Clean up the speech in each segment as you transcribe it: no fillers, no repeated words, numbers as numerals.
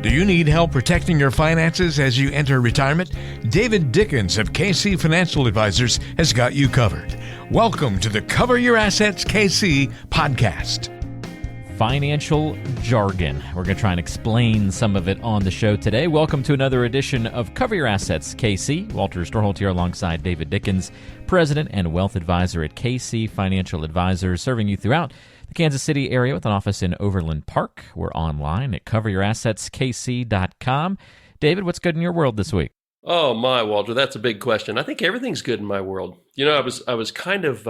Do you need help protecting your finances as you enter retirement? David Dickens of KC Financial Advisors has got you covered. Welcome to the Cover Your Assets KC podcast. Financial jargon. We're going to try and explain some of it on the show today. Welcome to another edition of Cover Your Assets KC. Walter Storholt here alongside David Dickens, President and Wealth Advisor at KC Financial Advisors, serving you throughout the Kansas City area with an office in Overland Park. We're online at coveryourassetskc.com. David, what's good in your world this week? Oh my, Walter, that's a big question. I think everything's good in my world. You know, I was kind of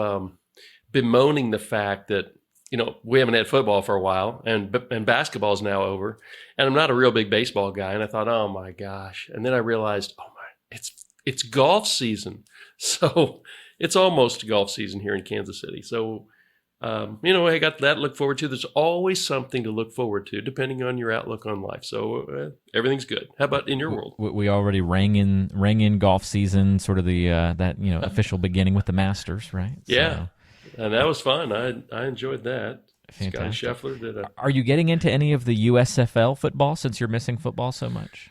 bemoaning the fact that, you know, we haven't had football for a while, and basketball is now over, and I'm not a real big baseball guy. And I thought, oh my gosh, and then I realized, oh my, it's golf season, so it's almost golf season here in Kansas City. So, you know, I got that to look forward to. There's always something to look forward to, depending on your outlook on life. So everything's good. How about in your world? We already rang in golf season, sort of the official beginning with the Masters, right? Yeah. So. And that was fun. I enjoyed that. Fantastic. Scotty Scheffler did a... Are you getting into any of the USFL football since you're missing football so much?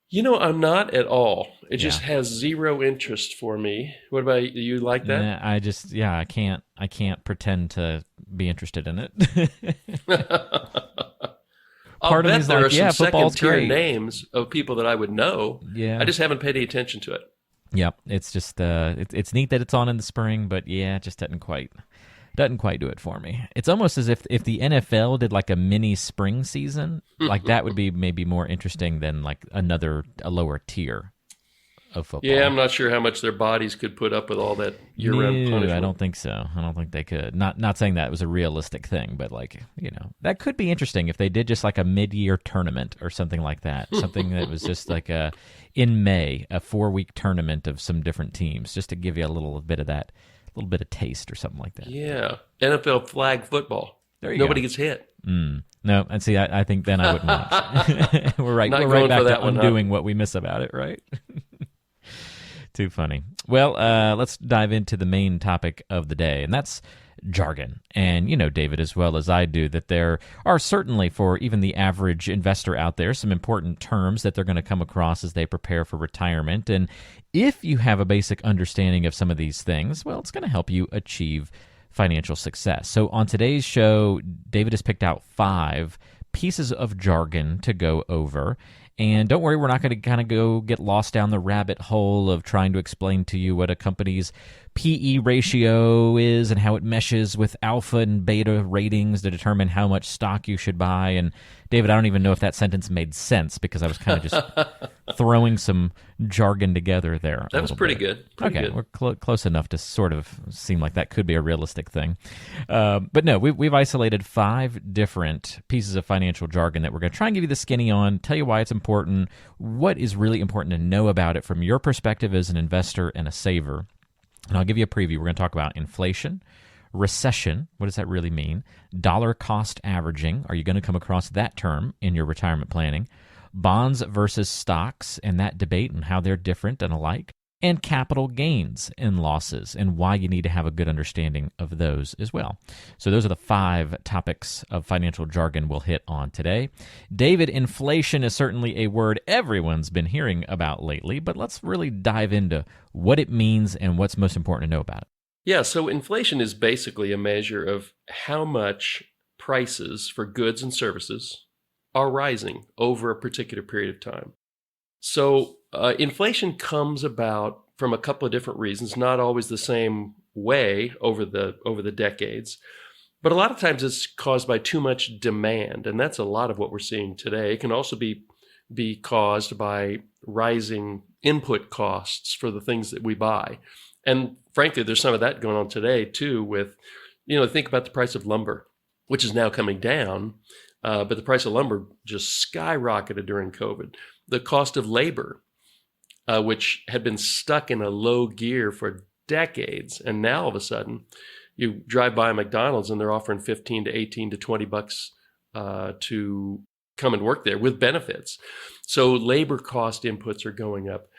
You know, I'm not at all. It just has zero interest for me. What about you? You like that? I can't pretend to be interested in it. I'll bet there are some second-tier great names of people that I would know. Yeah. I just haven't paid any attention to it. Yep. It's just it's neat that it's on in the spring, but yeah, it just doesn't quite do it for me. It's almost as if the NFL did like a mini spring season, like that would be maybe more interesting than like a lower tier of football. Yeah, I'm not sure how much their bodies could put up with all that year-round punishment. I don't think so. I don't think they could. Not saying that was a realistic thing, but like, you know, that could be interesting if they did just like a mid-year tournament or something like that. Something that was just like in May, a 4-week tournament of some different teams, just to give you a little bit of that. A little bit of taste or something like that. Yeah. NFL flag football. Nobody gets hit. No, and see, I think then I wouldn't watch. We're right back to undoing what we miss about it, right? Too funny. Well, let's dive into the main topic of the day, and that's jargon. And you know, David, as well as I do, that there are certainly, for even the average investor out there, some important terms that they're going to come across as they prepare for retirement. And if you have a basic understanding of some of these things, well, it's going to help you achieve financial success. So on today's show, David has picked out 5 pieces of jargon to go over. And don't worry, we're not going to kind of go get lost down the rabbit hole of trying to explain to you what a company's PE ratio is and how it meshes with alpha and beta ratings to determine how much stock you should buy. And David, I don't even know if that sentence made sense because I was kind of just throwing some jargon together there. That was pretty good. We're close enough to sort of seem like that could be a realistic thing. But no, we've isolated 5 different pieces of financial jargon that we're going to try and give you the skinny on, tell you why it's important, what is really important to know about it from your perspective as an investor and a saver. And I'll give you a preview. We're going to talk about inflation, recession. What does that really mean? Dollar cost averaging. Are you going to come across that term in your retirement planning? Bonds versus stocks and that debate and how they're different and alike. And capital gains and losses and why you need to have a good understanding of those as well. So those are the 5 topics of financial jargon we'll hit on today. David, inflation is certainly a word everyone's been hearing about lately, but let's really dive into what it means and what's most important to know about it. Yeah, so inflation is basically a measure of how much prices for goods and services are rising over a particular period of time. So inflation comes about from a couple of different reasons, not always the same way over the decades, but a lot of times it's caused by too much demand, and that's a lot of what we're seeing today. It can also be caused by rising input costs for the things that we buy. And frankly, there's some of that going on today too with, you know, think about the price of lumber, which is now coming down, but the price of lumber just skyrocketed during COVID. The cost of labor, which had been stuck in a low gear for decades, and now all of a sudden you drive by a McDonald's and they're offering $15 to $18 to $20 to come and work there with benefits. So labor cost inputs are going up.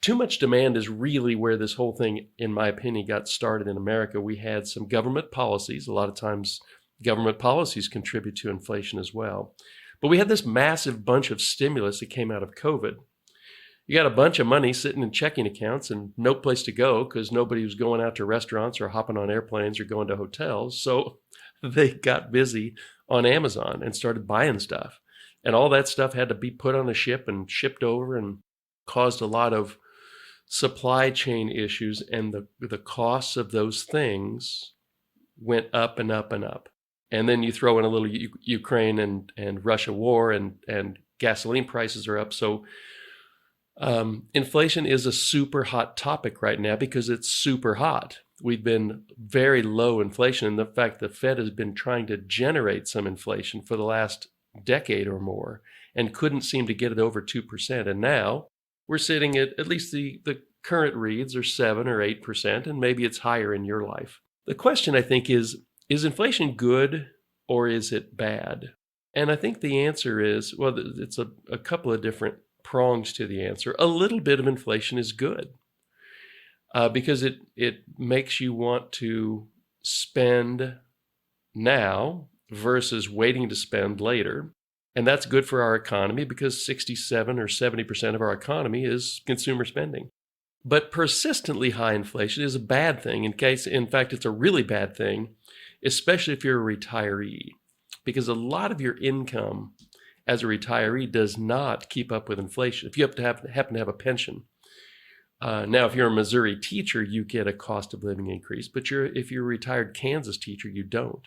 Too much demand is really where this whole thing, in my opinion, got started in America. We had some government policies. A lot of times government policies contribute to inflation as well. But we had this massive bunch of stimulus that came out of COVID. You got a bunch of money sitting in checking accounts and no place to go because nobody was going out to restaurants or hopping on airplanes or going to hotels. So they got busy on Amazon and started buying stuff. And all that stuff had to be put on a ship and shipped over, and caused a lot of supply chain issues. And the costs of those things went up and up and up. And then you throw in a little Ukraine and Russia war, and gasoline prices are up. So inflation is a super hot topic right now because it's super hot. We've been very low inflation. And the fact the Fed has been trying to generate some inflation for the last decade or more and couldn't seem to get it over 2%. And now we're sitting at least the current reads are 7 or 8%, and maybe it's higher in your life. The question, I think, is inflation good or is it bad? And I think the answer is, well, it's a couple of different prongs to the answer. A little bit of inflation is good because it makes you want to spend now versus waiting to spend later. And that's good for our economy because 67 or 70% of our economy is consumer spending. But persistently high inflation is a bad thing. In fact, it's a really bad thing, especially if you're a retiree, because a lot of your income as a retiree does not keep up with inflation. If you happen to have a pension. Now, if you're a Missouri teacher, you get a cost of living increase, but if you're a retired Kansas teacher, you don't.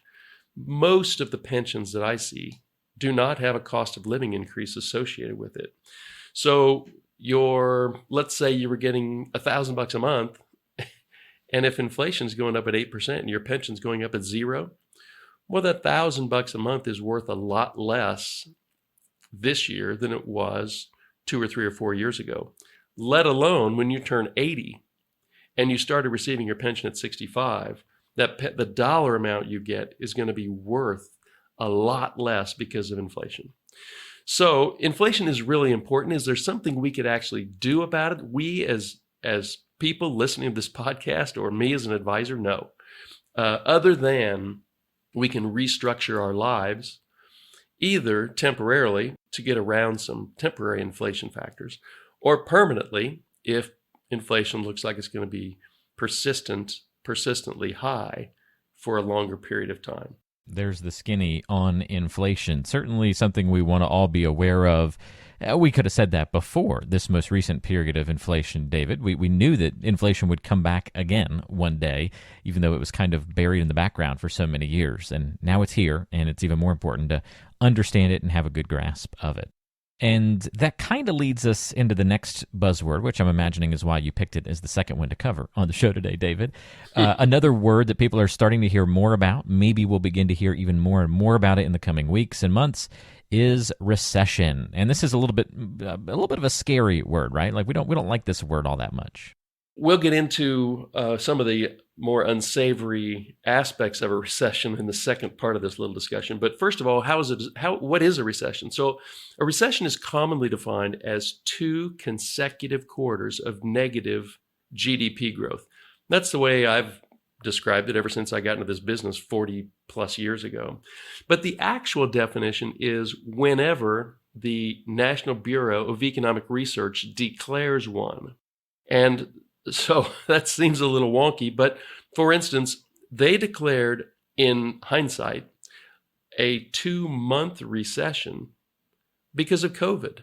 Most of the pensions that I see do not have a cost of living increase associated with it. So let's say you were getting $1,000 a month, and if inflation is going up at 8% and your pension's going up at 0, well, that $1,000 a month is worth a lot less this year than it was 2 or 3 or 4 years ago, let alone when you turn 80 and you started receiving your pension at 65, the dollar amount you get is going to be worth a lot less because of inflation. So inflation is really important. Is there something we could actually do about it? We as people listening to this podcast, or me as an advisor, no. Other than we can restructure our lives, either temporarily to get around some temporary inflation factors, or permanently if inflation looks like it's going to be persistently high for a longer period of time. There's the skinny on inflation. Certainly something we want to all be aware of. We could have said that before this most recent period of inflation, David. We knew that inflation would come back again one day, even though it was kind of buried in the background for so many years. And now it's here, and it's even more important to understand it and have a good grasp of it. And that kind of leads us into the next buzzword, which I'm imagining is why you picked it as the second one to cover on the show today, David. Another word that people are starting to hear more about, maybe we'll begin to hear even more and more about it in the coming weeks and months, is recession. And this is a little bit of a scary word, right? Like we don't like this word all that much. We'll get into some of the more unsavory aspects of a recession in the second part of this little discussion. But first of all, what is a recession? So a recession is commonly defined as 2 consecutive quarters of negative GDP growth. That's the way I've described it ever since I got into this business 40 plus years ago. But the actual definition is whenever the National Bureau of Economic Research declares one. And so that seems a little wonky, but for instance, they declared in hindsight a 2-month recession because of COVID.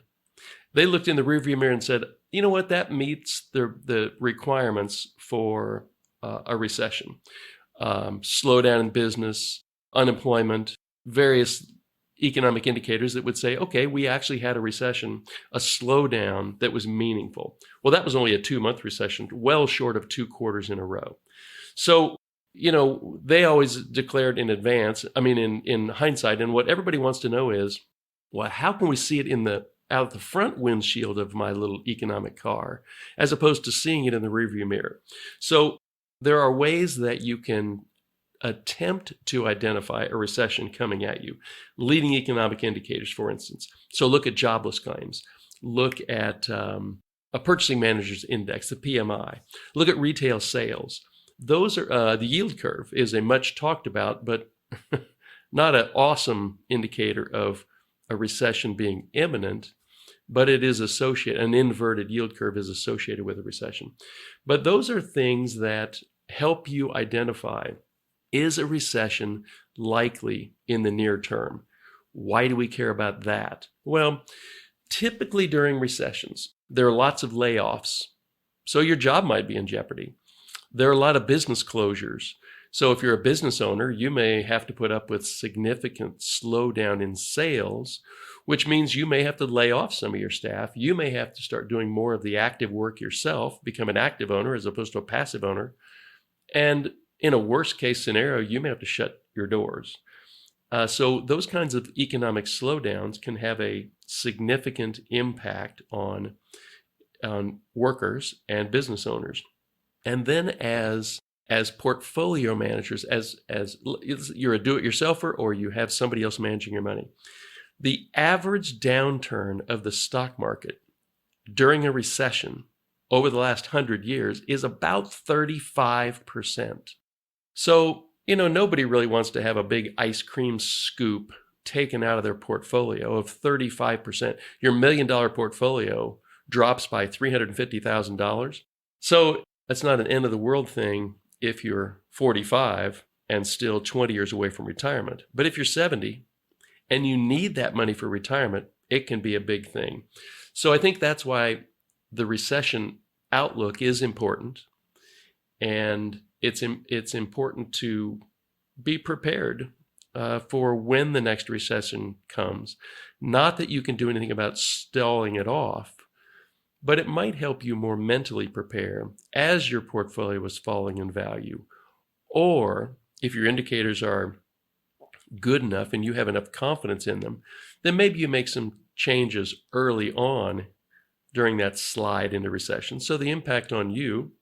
They looked in the rearview mirror and said, you know what, that meets the requirements for a recession. Slowdown in business, unemployment, various economic indicators that would say, okay, we actually had a recession, a slowdown that was meaningful. Well, that was only a 2-month recession, well short of 2 quarters in a row. So, they always declared in advance, in hindsight, and what everybody wants to know is, well, how can we see it out the front windshield of my little economic car, as opposed to seeing it in the rearview mirror? So there are ways that you can attempt to identify a recession coming at you. Leading economic indicators, for instance. So look at jobless claims. Look at a purchasing manager's index, the PMI. Look at retail sales. Those are the yield curve is a much talked about, but not an awesome indicator of a recession being imminent, but it is associated, an inverted yield curve is associated with a recession. But those are things that help you identify, is a recession likely in the near term? Why do we care about that? Well, typically during recessions, there are lots of layoffs, so your job might be in jeopardy. There are a lot of business closures. So if you're a business owner, you may have to put up with significant slowdown in sales, which means you may have to lay off some of your staff. You may have to start doing more of the active work yourself, become an active owner as opposed to a passive owner. And in a worst case scenario, you may have to shut your doors. So those kinds of economic slowdowns can have a significant impact on workers and business owners. And then as portfolio managers, as you're a do-it-yourselfer or you have somebody else managing your money, the average downturn of the stock market during a recession over the last 100 years is about 35%. So, nobody really wants to have a big ice cream scoop taken out of their portfolio of 35%. Your $1 million portfolio drops by $350,000. So that's not an end of the world thing if you're 45 and still 20 years away from retirement. But if you're 70 and you need that money for retirement, it can be a big thing. So I think that's why the recession outlook is important, and it's important to be prepared for when the next recession comes. Not that you can do anything about stalling it off, but it might help you more mentally prepare as your portfolio is falling in value. Or if your indicators are good enough and you have enough confidence in them, then maybe you make some changes early on during that slide into recession, so the impact on you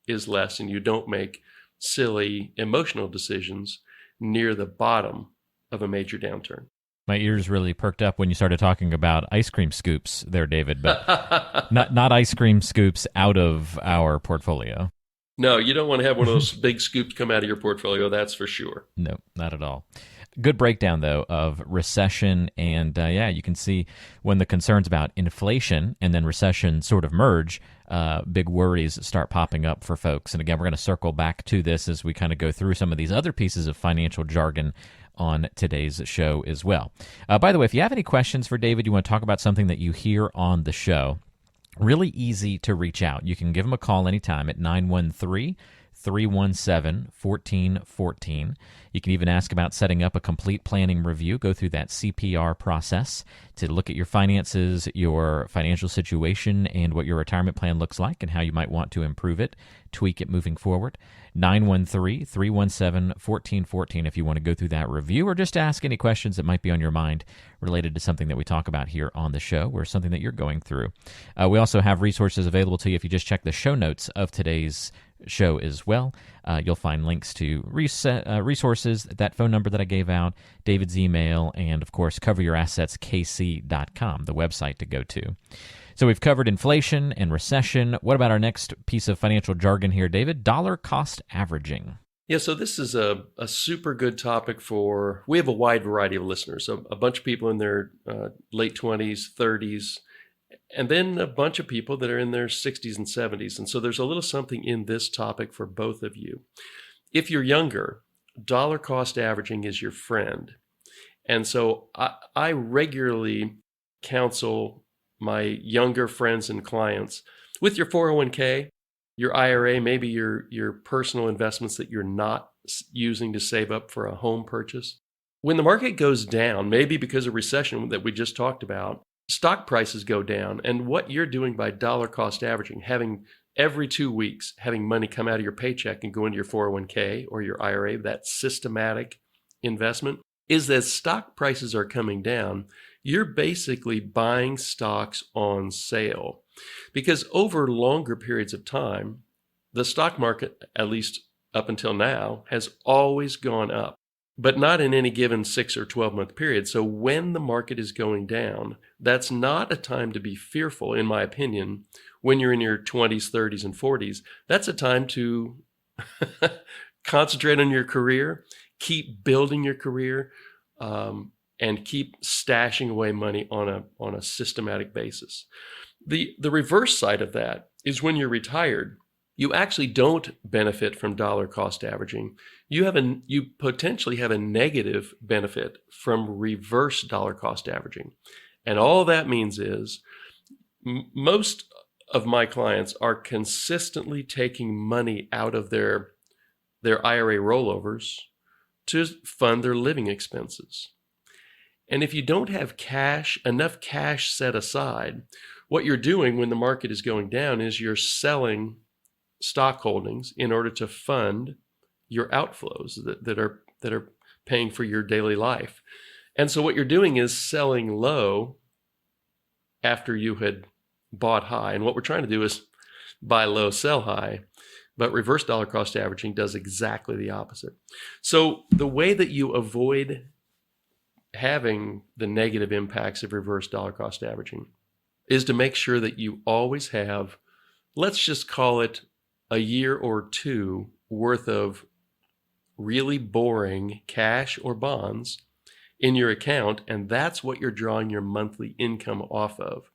is less and you don't make silly emotional decisions near the bottom of a major downturn. My ears really perked up when you started talking about ice cream scoops there, David, but not ice cream scoops out of our portfolio. No, you don't want to have one of those big scoops come out of your portfolio, that's for sure. No, not at all. Good breakdown, though, of recession. And you can see when the concerns about inflation and then recession sort of merge, big worries start popping up for folks. And again, we're going to circle back to this as we kind of go through some of these other pieces of financial jargon on today's show as well. By the way, if you have any questions for David, you want to talk about something that you hear on the show, really easy to reach out. You can give him a call anytime at 913-317-1414. You can even ask about setting up a complete planning review, go through that CPR process to look at your finances, your financial situation, and what your retirement plan looks like and how you might want to improve it, tweak it moving forward. 913-317-1414 if you want to go through that review or just ask any questions that might be on your mind related to something that we talk about here on the show or something that you're going through. We also have resources available to you if you just check the show notes of today's show as well. You'll find links to resources, that phone number that I gave out, David's email, and of course, coveryourassetskc.com, the website to go to. So we've covered inflation and recession. What about our next piece of financial jargon here, David? Dollar cost averaging. Yeah, so this is a super good topic we have a wide variety of listeners, a bunch of people in their late 20s, 30s, and then a bunch of people that are in their 60s and 70s. And so there's a little something in this topic for both of you. If you're younger, dollar cost averaging is your friend. And so I regularly counsel my younger friends and clients with your 401k, your IRA, maybe your personal investments that you're not using to save up for a home purchase. When the market goes down, maybe because of recession that we just talked about, stock prices go down. And what you're doing by dollar cost averaging, having every 2 weeks, having money come out of your paycheck and go into your 401k or your IRA, that systematic investment, is that stock prices are coming down. You're basically buying stocks on sale. Because over longer periods of time, the stock market, at least up until now, has always gone up, but not in any given 6 or 12-month period. So when the market is going down, that's not a time to be fearful, in my opinion. When you're in your 20s, 30s, and 40s, that's a time to concentrate on your career, keep building your career, and keep stashing away money on a systematic basis. The reverse side of that is when you're retired, you actually don't benefit from dollar cost averaging. You potentially have a negative benefit from reverse dollar cost averaging. And all that means is most of my clients are consistently taking money out of their IRA rollovers to fund their living expenses. And if you don't have enough cash set aside, what you're doing when the market is going down is you're selling stock holdings in order to fund your outflows that are paying for your daily life. And so what you're doing is selling low after you had bought high. And what we're trying to do is buy low, sell high. But reverse dollar cost averaging does exactly the opposite. So the way that you avoid having the negative impacts of reverse dollar cost averaging is to make sure that you always have, let's just call it a year or two worth of really boring cash or bonds in your account, and that's what you're drawing your monthly income off of,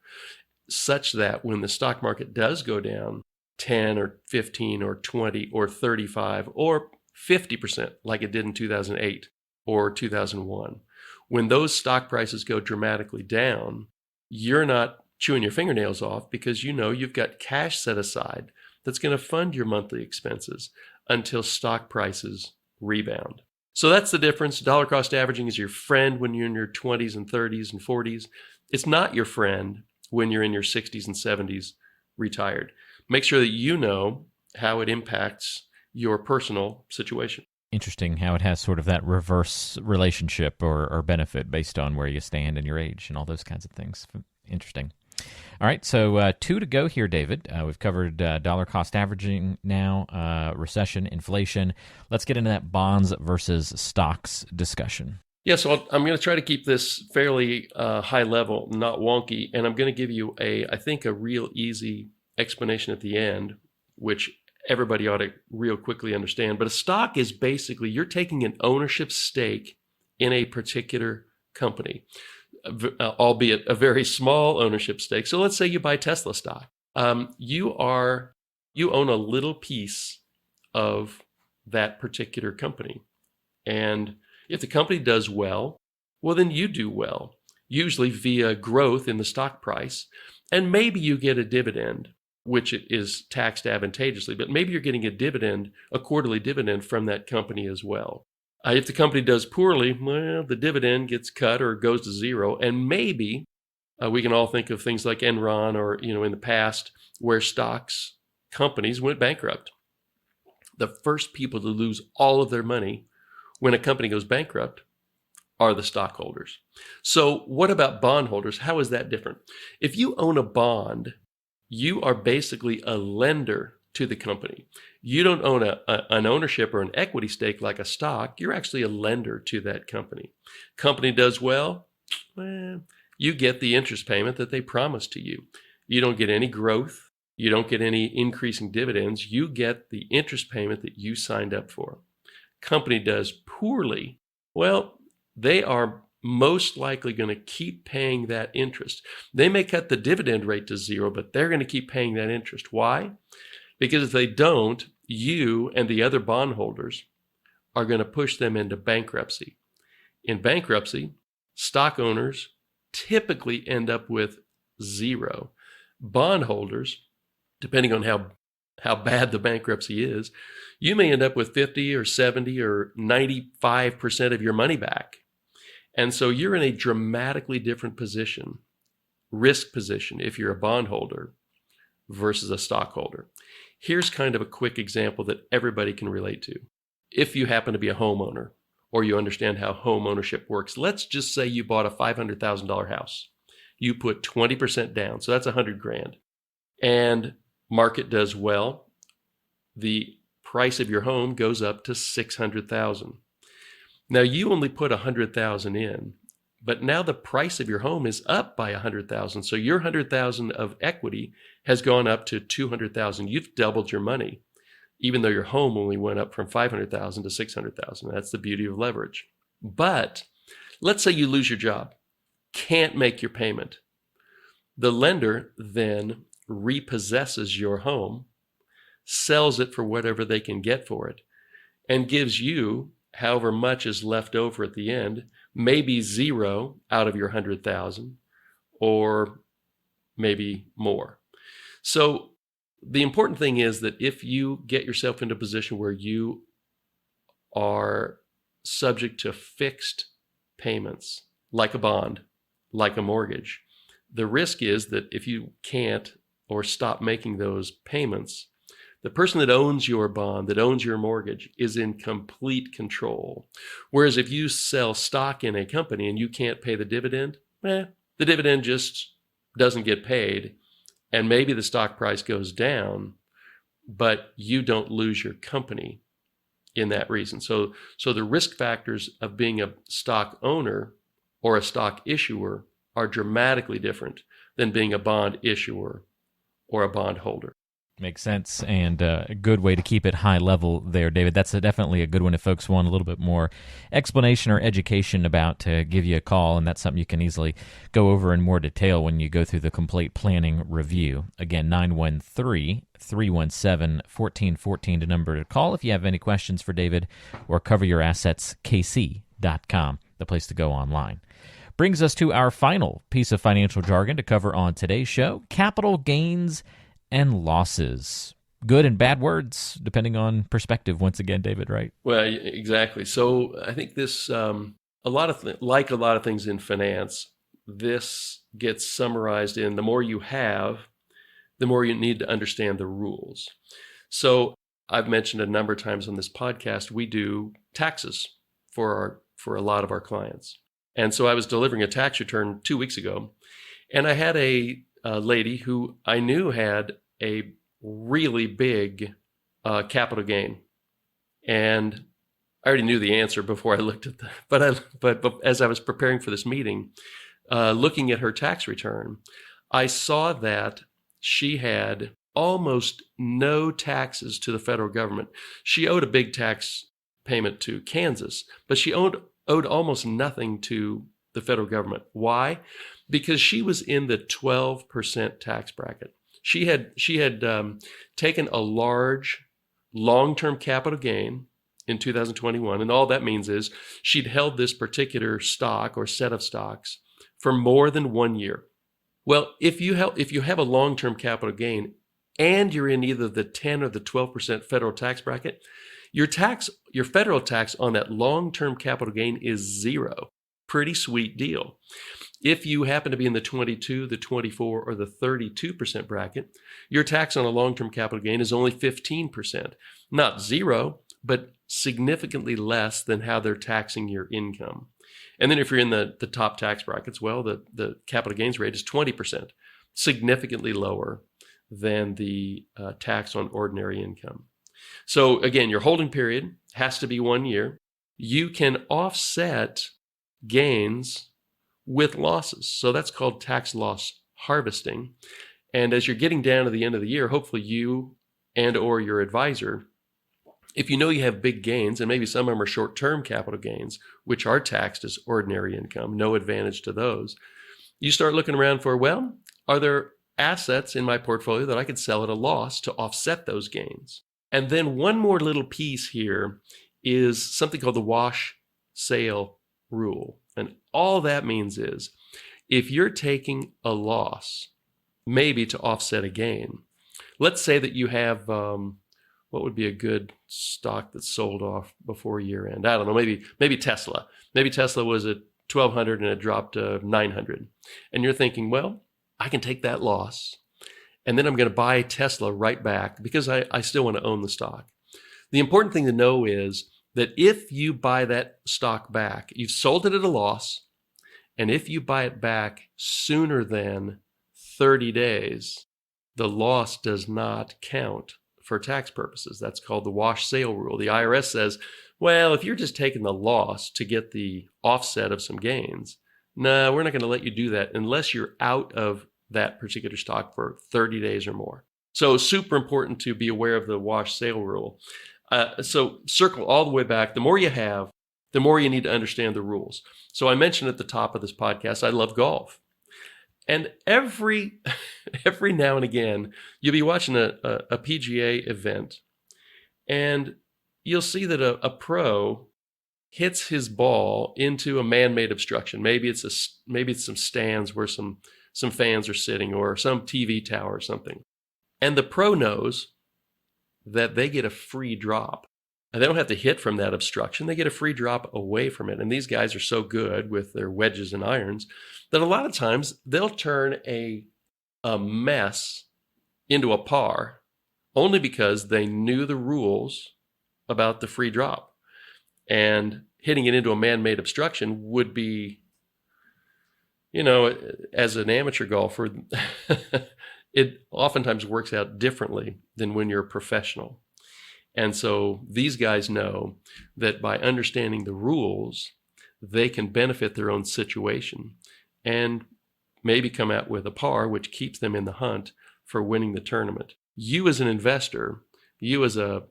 such that when the stock market does go down 10 or 15 or 20 or 35 or 50% like it did in 2008 or 2001, when those stock prices go dramatically down, you're not chewing your fingernails off because you know you've got cash set aside that's going to fund your monthly expenses until stock prices rebound. So that's the difference. Dollar cost averaging is your friend when you're in your 20s and 30s and 40s. It's not your friend when you're in your 60s and 70s retired. Make sure that you know how it impacts your personal situation. Interesting how it has sort of that reverse relationship or benefit based on where you stand and your age and all those kinds of things. Interesting. All right, so 2 to go here, David. We've covered dollar cost averaging now, recession, inflation. Let's get into that bonds versus stocks discussion. Yeah, so I'm going to try to keep this fairly high level, not wonky, and I'm going to give you I think a real easy explanation at the end, which everybody ought to real quickly understand. But a stock is basically you're taking an ownership stake in a particular company, albeit a very small ownership stake. So let's say you buy Tesla stock. You own a little piece of that particular company. And if the company does well, well, then you do well, usually via growth in the stock price. And maybe you get a dividend, which is taxed advantageously, but maybe you're getting a quarterly dividend from that company as well. If the company does poorly, well, the dividend gets cut or goes to zero. And maybe we can all think of things like Enron or, in the past where companies went bankrupt. The first people to lose all of their money when a company goes bankrupt are the stockholders. So what about bondholders? How is that different? If you own a bond, you are basically a lender to the company. You don't own an ownership or an equity stake like a stock. You're actually a lender to that company. Company does well, you get the interest payment that they promised to you. You don't get any growth. You don't get any increasing dividends. You get the interest payment that you signed up for. Company does poorly, well, they are most likely going to keep paying that interest. They may cut the dividend rate to zero, but they're going to keep paying that interest. Why? Because if they don't, you and the other bondholders are going to push them into bankruptcy. In bankruptcy, stock owners typically end up with zero. Bondholders, depending on how bad the bankruptcy is, you may end up with 50 or 70 or 95% of your money back. And so you're in a dramatically different position, risk position, if you're a bondholder versus a stockholder. Here's kind of a quick example that everybody can relate to. If you happen to be a homeowner or you understand how home ownership works, let's just say you bought a $500,000 house. You put 20% down, so that's $100,000. And market does well. The price of your home goes up to $600,000. Now you only put $100,000 in, but now the price of your home is up by $100,000. So your $100,000 of equity has gone up to $200,000. You've doubled your money, even though your home only went up from $500,000 to $600,000. That's the beauty of leverage. But Let's say you lose your job, can't make your payment. The lender then repossesses your home, sells it for whatever they can get for it, and gives you however much is left over at the end, maybe zero out of your 100,000, or maybe more. So the important thing is that if you get yourself into a position where you are subject to fixed payments, like a bond, like a mortgage, the risk is that if you can't or stop making those payments, the person that owns your bond, that owns your mortgage, is in complete control. Whereas if you sell stock in a company and you can't pay the dividend, the dividend just doesn't get paid, and maybe the stock price goes down, but you don't lose your company in that reason. So the risk factors of being a stock owner or a stock issuer are dramatically different than being a bond issuer or a bond holder. Makes sense, and a good way to keep it high level there, David. That's definitely a good one if folks want a little bit more explanation or education about to give you a call, and that's something you can easily go over in more detail when you go through the complete planning review. Again, 913-317-1414 the number to call if you have any questions for David, or coveryourassetskc.com, the place to go online. Brings us to our final piece of financial jargon to cover on today's show: capital gains and losses. Good and bad words, depending on perspective, once again, David, right? Well, exactly. So I think this, like a lot of things in finance, this gets summarized in the more you have, the more you need to understand the rules. So I've mentioned a number of times on this podcast, we do taxes for a lot of our clients. And so I was delivering a tax return 2 weeks ago, and I had a lady who I knew had a really big capital gain, and I already knew the answer before I looked at but as I was preparing for this meeting, looking at her tax return, I saw that she had almost no taxes to the federal government. She owed a big tax payment to Kansas, but she owed almost nothing to the federal government. Why? Because she was in the 12% tax bracket. She had taken a large long-term capital gain in 2021, and all that means is she'd held this particular stock or set of stocks for more than 1 year. Well, if you have a long-term capital gain and you're in either the 10 or the 12% federal tax bracket, your federal tax on that long-term capital gain is zero. Pretty sweet deal. If you happen to be in the 22, the 24, or the 32% bracket, your tax on a long-term capital gain is only 15%. Not zero, but significantly less than how they're taxing your income. And then if you're in the top tax brackets, well, the capital gains rate is 20%, significantly lower than the tax on ordinary income. So again, your holding period has to be 1 year. You can offset gains with losses. So that's called tax loss harvesting. And as you're getting down to the end of the year, hopefully you and or your advisor, if you know you have big gains, and maybe some of them are short-term capital gains, which are taxed as ordinary income, no advantage to those, you start looking around for, well, are there assets in my portfolio that I could sell at a loss to offset those gains? And then one more little piece here is something called the wash sale rule. And all that means is if you're taking a loss, maybe to offset a gain, let's say that you have, what would be a good stock that's sold off before year end? I don't know, maybe Tesla. Maybe Tesla was at 1,200 and it dropped to 900. And you're thinking, well, I can take that loss and then I'm going to buy Tesla right back because I still want to own the stock. The important thing to know is that if you buy that stock back, you've sold it at a loss, and if you buy it back sooner than 30 days, the loss does not count for tax purposes. That's called the wash sale rule. The IRS says, well, if you're just taking the loss to get the offset of some gains, no, we're not going to let you do that unless you're out of that particular stock for 30 days or more. So super important to be aware of the wash sale rule. So circle all the way back. The more you have, the more you need to understand the rules. So I mentioned at the top of this podcast, I love golf. And every now and again, you'll be watching a PGA event, and you'll see that a pro hits his ball into a man-made obstruction. Maybe it's some stands where some fans are sitting, or some TV tower or something. And the pro knows that they get a free drop. And they don't have to hit from that obstruction. They get a free drop away from it. And these guys are so good with their wedges and irons that a lot of times they'll turn a mess into a par only because they knew the rules about the free drop. And hitting it into a man-made obstruction would be, as an amateur golfer, it oftentimes works out differently than when you're a professional. And so these guys know that by understanding the rules, they can benefit their own situation and maybe come out with a par, which keeps them in the hunt for winning the tournament. You as an investor, you as a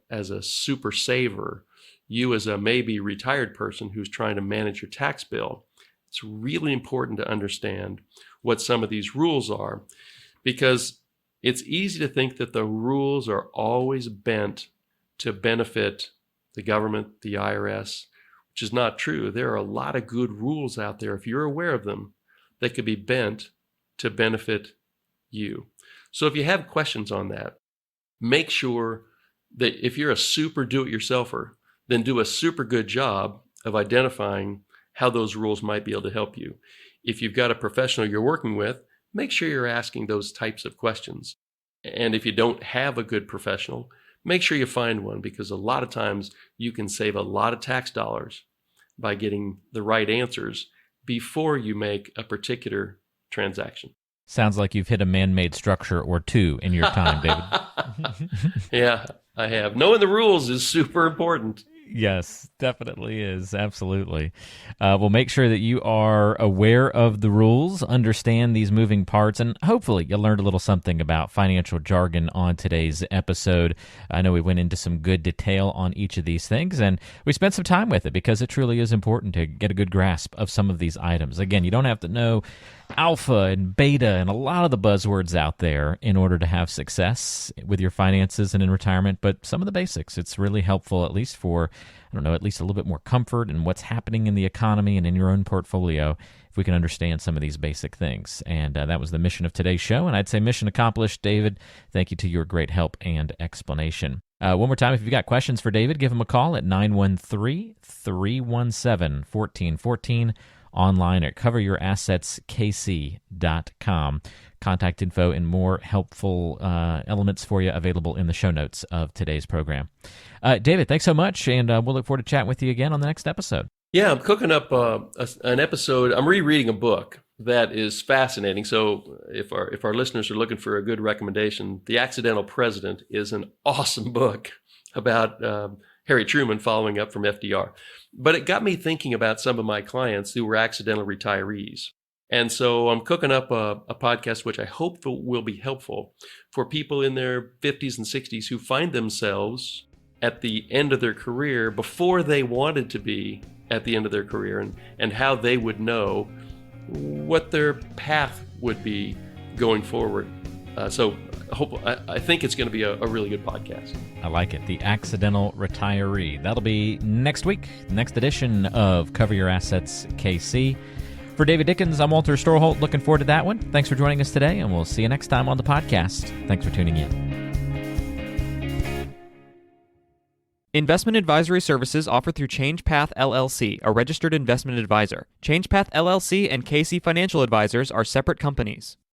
super saver, you as a maybe retired person who's trying to manage your tax bill, it's really important to understand what some of these rules are, because it's easy to think that the rules are always bent to benefit the government, the IRS, which is not true. There are a lot of good rules out there, if you're aware of them, that could be bent to benefit you. So if you have questions on that, make sure that if you're a super do-it-yourselfer, then do a super good job of identifying how those rules might be able to help you. If you've got a professional you're working with, make sure you're asking those types of questions. And if you don't have a good professional, make sure you find one, because a lot of times you can save a lot of tax dollars by getting the right answers before you make a particular transaction. Sounds like you've hit a man-made structure or two in your time, David. Yeah, I have. Knowing the rules is super important. Yes, definitely is. Absolutely. Well, make sure that you are aware of the rules, understand these moving parts, and hopefully you learned a little something about financial jargon on today's episode. I know we went into some good detail on each of these things, and we spent some time with it because it truly is important to get a good grasp of some of these items. Again, you don't have to know alpha and beta and a lot of the buzzwords out there in order to have success with your finances and in retirement, but some of the basics, it's really helpful, at least for, at least a little bit more comfort in what's happening in the economy and in your own portfolio, if we can understand some of these basic things. And that was the mission of today's show, and I'd say mission accomplished. David, thank you to your great help and explanation. One more time, if you've got questions for David, give him a call at 913-317-1414, online at coveryourassetskc.com. Contact info and more helpful elements for you available in the show notes of today's program. David, thanks so much, and we'll look forward to chatting with you again on the next episode. Yeah, I'm cooking up an episode. I'm rereading a book that is fascinating. So if our listeners are looking for a good recommendation, The Accidental President is an awesome book about Harry Truman following up from FDR. But it got me thinking about some of my clients who were accidental retirees. And so I'm cooking up a podcast which I hope will be helpful for people in their 50s and 60s who find themselves at the end of their career before they wanted to be at the end of their career, and how they would know what their path would be going forward. So I think it's going to be a really good podcast. I like it. The Accidental Retiree. That'll be next week, next edition of Cover Your Assets KC. For David Dickens, I'm Walter Storholt. Looking forward to that one. Thanks for joining us today, and we'll see you next time on the podcast. Thanks for tuning in. Investment advisory services offered through ChangePath LLC, a registered investment advisor. ChangePath LLC and KC Financial Advisors are separate companies.